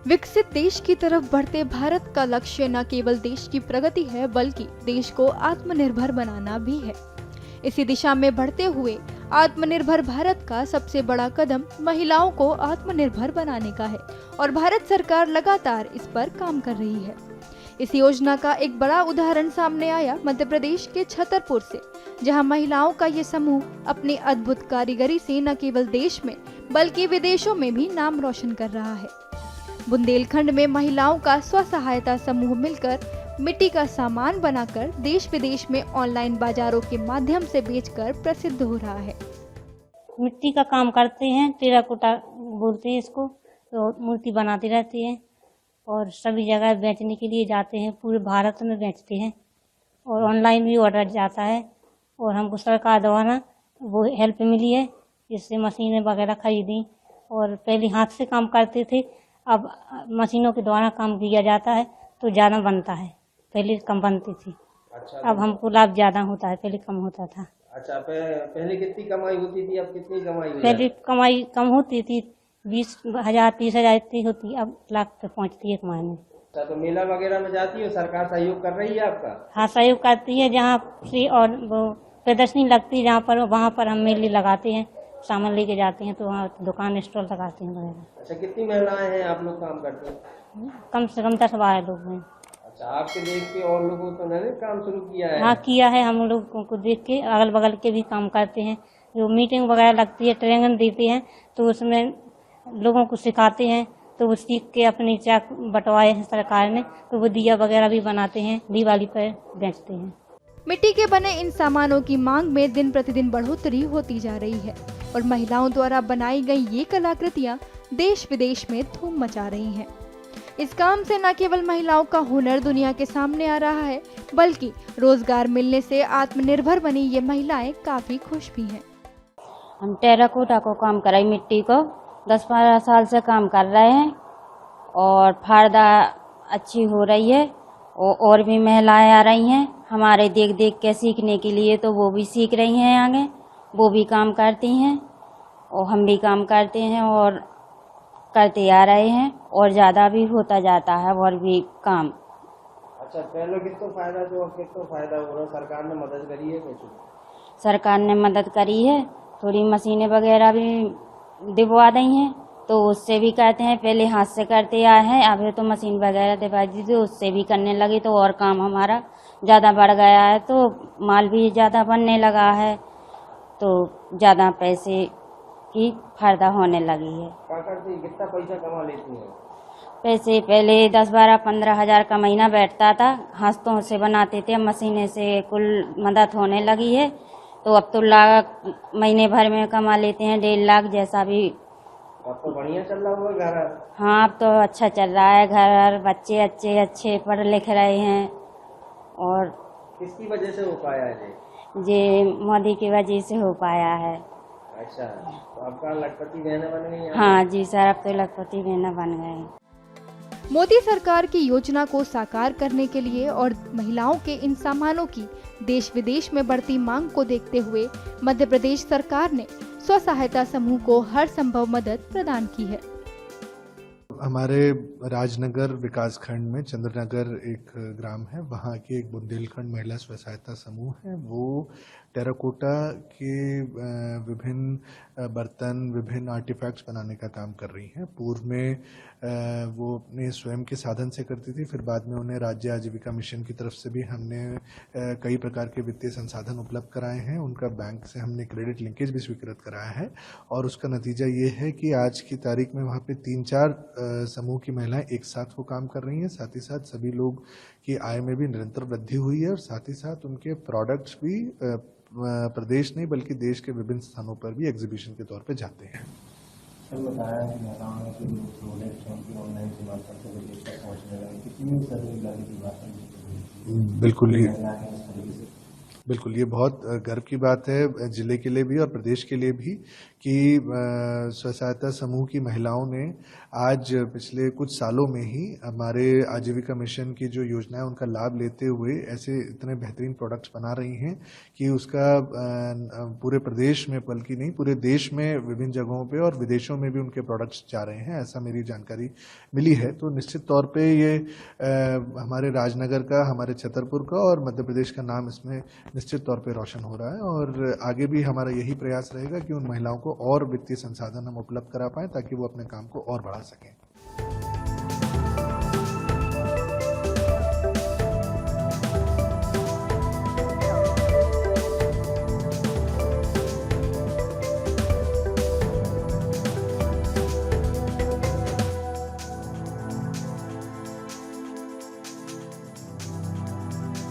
विकसित देश की तरफ बढ़ते भारत का लक्ष्य न केवल देश की प्रगति है बल्कि देश को आत्मनिर्भर बनाना भी है। इसी दिशा में बढ़ते हुए आत्मनिर्भर भारत का सबसे बड़ा कदम महिलाओं को आत्मनिर्भर बनाने का है और भारत सरकार लगातार इस पर काम कर रही है। इस योजना का एक बड़ा उदाहरण सामने आया मध्य प्रदेश के छतरपुर से, जहां महिलाओं का ये समूह अपनी अद्भुत कारीगरी से न केवल देश में बल्कि विदेशों में भी नाम रोशन कर रहा है। बुंदेलखंड में महिलाओं का स्व सहायता समूह मिलकर मिट्टी का सामान बनाकर देश विदेश में ऑनलाइन बाजारों के माध्यम से बेचकर प्रसिद्ध हो रहा है। मिट्टी का काम करते हैं, टेराकोटा बोलते हैं इसको, तो मूर्ति बनाती रहती है और सभी जगह बेचने के लिए जाते हैं, पूरे भारत में बेचते हैं और ऑनलाइन भी ऑर्डर जाता है। और हमको सरकार द्वारा वो हेल्प मिली है, जिससे मशीनें वगैरह खरीदी और पहले हाथ से काम करते थे, अब मशीनों के द्वारा काम किया जाता है तो ज़्यादा बनता है, पहले कम बनती थी। अच्छा, अब हमको लाभ ज़्यादा होता है, पहले कम होता था। अच्छा, पहले कितनी कमाई होती थी, अब कितनी कमाई हो पहले कमाई कम होती थी, 20,000 30,000 इतनी होती, अब लाख पे पहुँचती है कमाई में। अच्छा, तो मेला वगैरह में जाती हो, सरकार सहयोग कर रही है आपका? हाँ, सहयोग करती है, जहाँ फ्री और वो प्रदर्शनी लगती है जहाँ पर, वहाँ पर हम मेले लगाते हैं, सामान लेके जाते हैं तो वहाँ दुकान स्टॉल लगाते हैं वगैरह। अच्छा, कितनी महिलाएं हैं आप लोग काम करते हैं? कम से कम 10-12 लोग हैं। अच्छा, आपके देख के और लोगों तो मैंने काम शुरू किया है? हाँ, किया है, हम लोगों को देख के अगल बगल के भी काम करते हैं। जो मीटिंग वगैरह लगती है, ट्रेनिंग देते हैं तो उसमें लोगों को सिखाते हैं, तो वो सीख के अपने चाक बंटवाए हैं सरकार ने, तो वो दिया वगैरह भी बनाते हैं, दिवाली पर बेचते हैं। मिट्टी के बने इन सामानों की मांग में दिन प्रतिदिन बढ़ोतरी होती जा रही है और महिलाओं द्वारा बनाई गई ये कलाकृतियां देश विदेश में धूम मचा रही हैं। इस काम से न केवल महिलाओं का हुनर दुनिया के सामने आ रहा है बल्कि रोजगार मिलने से आत्मनिर्भर बनी ये महिलाएं काफी खुश भी हैं। हम टेराकोटा को काम कराई, मिट्टी को 10-12 साल से काम कर रहे हैं और फायदा अच्छी हो रही है और भी महिलाएं आ रही हैं हमारे देख देख के सीखने के लिए, तो वो भी सीख रही हैं आगे, वो भी काम करती हैं और हम भी काम करते हैं और करते आ रहे हैं और ज़्यादा भी होता जाता है और भी काम। अच्छा, पहले कितना फायदा जो कितना फायदा हो रहा है, सरकार ने मदद करी है कुछ? सरकार ने मदद करी है, थोड़ी मशीनें वगैरह भी दिलवा दी हैं, तो उससे भी करते हैं, पहले हाथ से करते आए हैं, अब तो मशीन वगैरह दिलवा दी थी, उससे भी करने लगी तो और काम हमारा ज़्यादा बढ़ गया है, तो माल भी ज़्यादा बनने लगा है, तो ज़्यादा पैसे की फायदा होने लगी है। कितना पैसा कमा लेती है? पैसे पहले 10-12-15 हज़ार का महीना बैठता था, हाथों से बनाते थे, मशीनें से कुल मदद होने लगी है, तो अब तो लाख महीने भर में कमा लेते हैं, 1.5 लाख जैसा भी। अब तो बढ़िया चल रहा होगा घर? हाँ, अब तो अच्छा चल रहा है घर, बच्चे अच्छे पढ़ लिख रहे हैं। और किसकी वजह से हो पाया है ये मोदी की वजह से हो पाया है। अच्छा, तो आपका लखपति बहना बन गई? हाँ जी सर, अब तो लखपति बहना बन गए। मोदी सरकार की योजना को साकार करने के लिए और महिलाओं के इन सामानों की देश विदेश में बढ़ती मांग को देखते हुए मध्य प्रदेश सरकार ने स्व सहायता समूह को हर संभव मदद प्रदान की है। हमारे राजनगर विकासखंड में चंद्रनगर एक ग्राम है, वहाँ की एक बुंदेलखंड महिला स्व सहायता समूह है। वो टेराकोटा के विभिन्न बर्तन, विभिन्न आर्टिफैक्ट्स बनाने का काम कर रही हैं। पूर्व में वो अपने स्वयं के साधन से करती थी, फिर बाद में उन्हें राज्य आजीविका मिशन की तरफ से भी हमने कई प्रकार के वित्तीय संसाधन उपलब्ध कराए हैं। उनका बैंक से हमने क्रेडिट लिंकेज भी स्वीकृत कराया है और उसका नतीजा ये है कि आज की तारीख में वहाँ पे 3-4 समूह की महिलाएं एक साथ वो काम कर रही हैं। साथ ही साथ सभी लोग की आय में भी निरंतर वृद्धि हुई है और साथ ही साथ उनके प्रोडक्ट्स भी प्रदेश नहीं बल्कि देश के विभिन्न स्थानों पर भी एग्जीबिशन के तौर पे जाते हैं। सर, बताया कि महिलाओं के जो प्रोडक्ट्स हैं उनकी ऑनलाइन से बात करते हुए विदेश तक पहुँचने लगे, कितनी सही लगी की बात है? बिल्कुल, ये बहुत गर्व की बात है जिले के लिए भी और प्रदेश के लिए भी कि स्व सहायता समूह की महिलाओं ने आज पिछले कुछ सालों में ही हमारे आजीविका मिशन की जो योजना है उनका लाभ लेते हुए ऐसे इतने बेहतरीन प्रोडक्ट्स बना रही हैं कि उसका पूरे प्रदेश में बल्कि नहीं पूरे देश में विभिन्न जगहों पे और विदेशों में भी उनके प्रोडक्ट्स जा रहे हैं, ऐसा मेरी जानकारी मिली है। तो निश्चित तौर पे ये हमारे राजनगर का, हमारे छतरपुर का और मध्य प्रदेश का नाम इसमें निश्चित तौर पे रोशन हो रहा है और आगे भी हमारा यही प्रयास रहेगा कि उन महिलाओं को और वित्तीय संसाधन हम उपलब्ध करा पाएं ताकि वो अपने काम को और बढ़ा सकें।